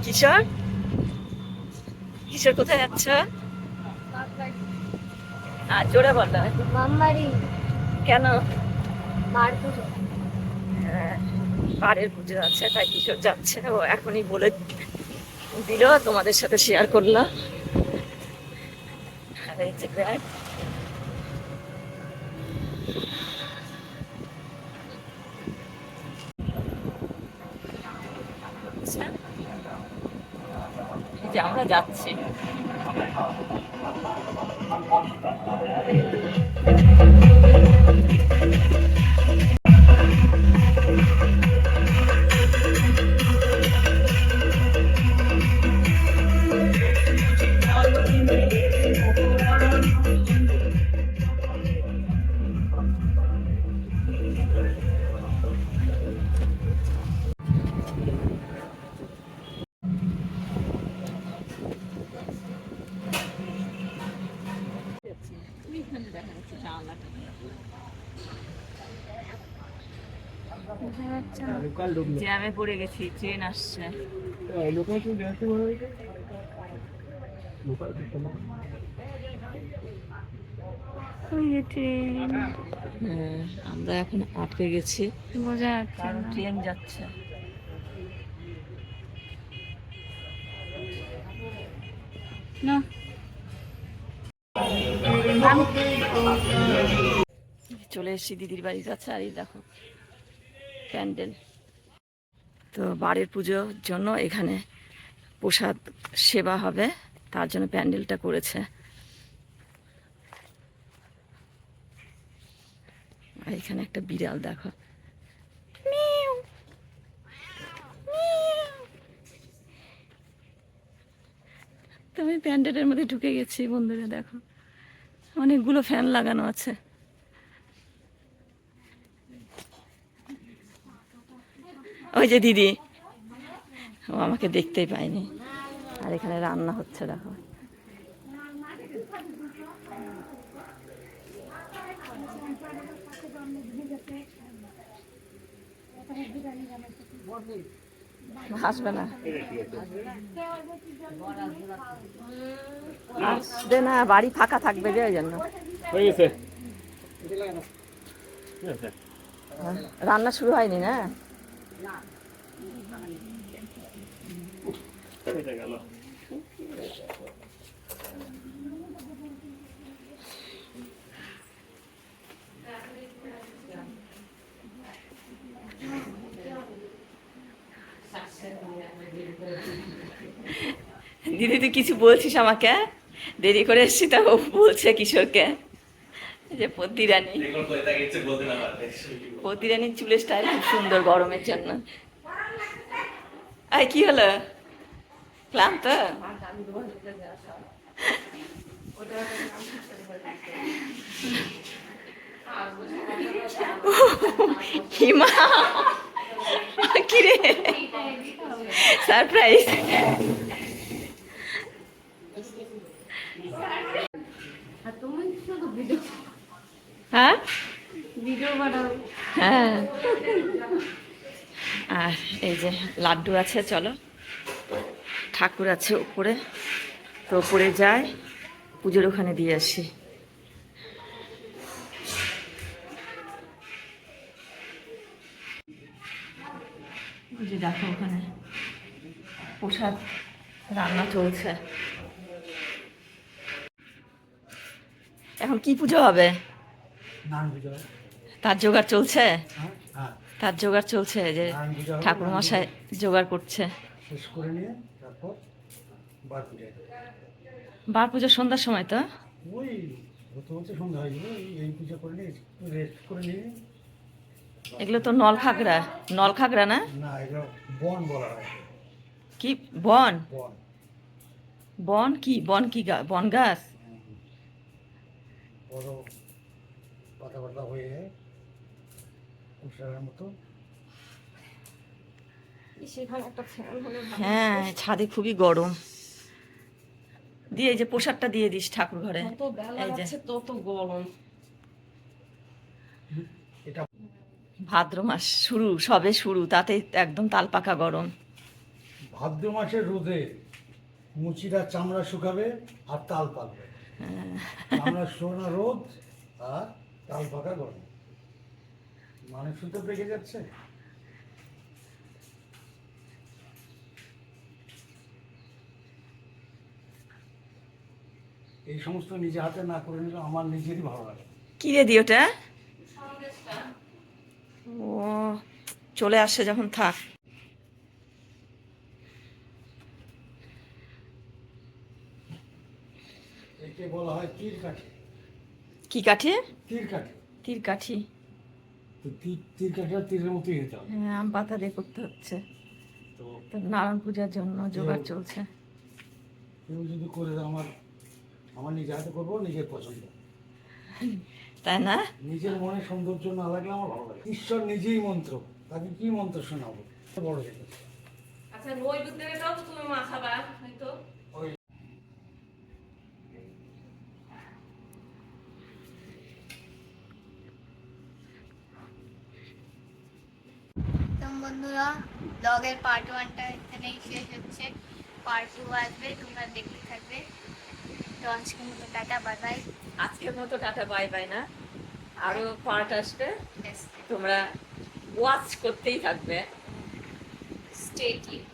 কিশোর, কিশোর কোথায় যাচ্ছ? আর জোরে বলো। মামবাড়ি। কেন? মার পুজো। হ্যাঁ, পাড়ের পুজো আছে তাই কিশোর যাচ্ছে। ও এখনই বলে দিল, তোমাদের সাথে শেয়ার করলাম। আর এই যে ব্যাগ। আচ্ছা, এই যে আমরা যাচ্ছি। দেখা যাচ্ছে জানলাটা। জ্যামে পড়ে গেছি, ট্রেন আসছে। হ্যাঁ, আমরা এখন আটকে গেছি, বোঝা যাচ্ছে কারণ ট্রেন যাচ্ছে। না, চলে এসেছি দিদির বাড়ির কাছে। আর এই দেখো প্যান্ডেল। তো বাড়ির পুজোর জন্য এখানে প্রসাদ সেবা হবে, তার জন্য প্যান্ডেলটা করেছে। আর এখানে একটা বিড়াল দেখো, তো আমি প্যান্ডেলের মধ্যে ঢুকে গেছি বন্ধুরা। দেখো অনেকগুলো ফ্যান লাগানো আছে। ওই যে দিদি, ও আমাকে দেখতেই পায়নি। আর এখানে রান্না হচ্ছে দেখো। আসবে না, আসবে না, বাড়ি ফাঁকা থাকবে যে ওই জন্য। রান্না শুরু হয়নি না? দিদি তুই কিছু বলছিস আমাকে? দেরি করে এসছি তা ও বলছে কিশোরকে যে পদ্মিরানী, পদ্মিরানীর চুলের স্টাইল খুব সুন্দর গরমের জন্য। আই কি হলো, ক্লান্ত? হিমা, কিরে সারপ্রাইজ। হ্যাঁ হ্যাঁ। আর এই যে লাড্ডু আছে, চলো। ঠাকুর আছে উপরে, তো উপরে যায়, পুজোর ওখানে দিয়ে আসি। ওই যে দেখো ওখানে প্রসাদ রান্না চলছে। এখন কি পুজো হবে? তার জোগাড় চলছে, তার জোগাড় চলছে, যে ঠাকুর মশাই জোগাড় করছে। শেষ করে নিয়ে তারপর বার পূজা। বার পুজো সন্ধ্যার সময় তো? ওই গত বছর সন্ধ্যা হয়ে গেল, এই পূজা করে নিয়ে রেস্ট করে নিয়ে। এগুলো তো নলখাগড়া, নলখাগড়া না? না, এগুলো বন বলা হয়। কি বন? বন, বন কি, বন কি বন গাছ? বড় পাতা পাতা হয়ে উষার মতো। হ্যাঁ, ছাদে খুবই গরম। দিয়ে এই যে প্রসাদটা দিয়ে দিস ঠাকুর ঘরে। এই যে তত গরম। এটা ভাদ্র মাস শুরু, সবে শুরু, তাতে একদম তালপাকা গরম। ভাদ্র মাসের রোদে মুচিরা চামড়া শুকাবে আর তাল পাকবে। চামড়া শোনা রোদ আর তাল পাকা গরম। মানে শুনতে পেকে যাচ্ছে। এই সমস্ত নিজে হাতে না করে নিলে আমার নিজেরই ভালো লাগে। কি রে দি ওটা? ও চলে আসছে যখন থাক। একে বলা হয় তীর কাঠি। কি কাঠি? তীর কাঠি। তীর কাঠি। তো তীর কাঠিটা তীরের মতোই হতে হবে। হ্যাঁ, আম পাতা দিয়ে করতে হচ্ছে। তো তো নারায়ণ পূজার জন্য জোগাড় চলছে। কেউ যদি করে দেয়, আমার নিজে হাতে করবো, নিজের পছন্দ। তাই না? নিজের মনে সৌন্দর্য না লাগলে আমার ভালো লাগে। ঈশ্বর নিজেই মন্ত্র, তাকে কি মন্ত্র শোনাবো? বড় জিনিস। আচ্ছা, নৈবেদ্যটাও তো তুমি মাখাবা হয়তো। ওই তো বন্ধুরা, ব্লগের পার্ট 1টা এখানেই শেষ হচ্ছে। পার্ট 2 আসবে, তোমরা দেখতে থাকবে। তো আজকের মতো টাটা, বাই বাই। আজকের মতো টাটা বাই বাই না, আরো পার্ট আসবে, তোমরা ওয়াচ করতেই থাকবে। Stay tune.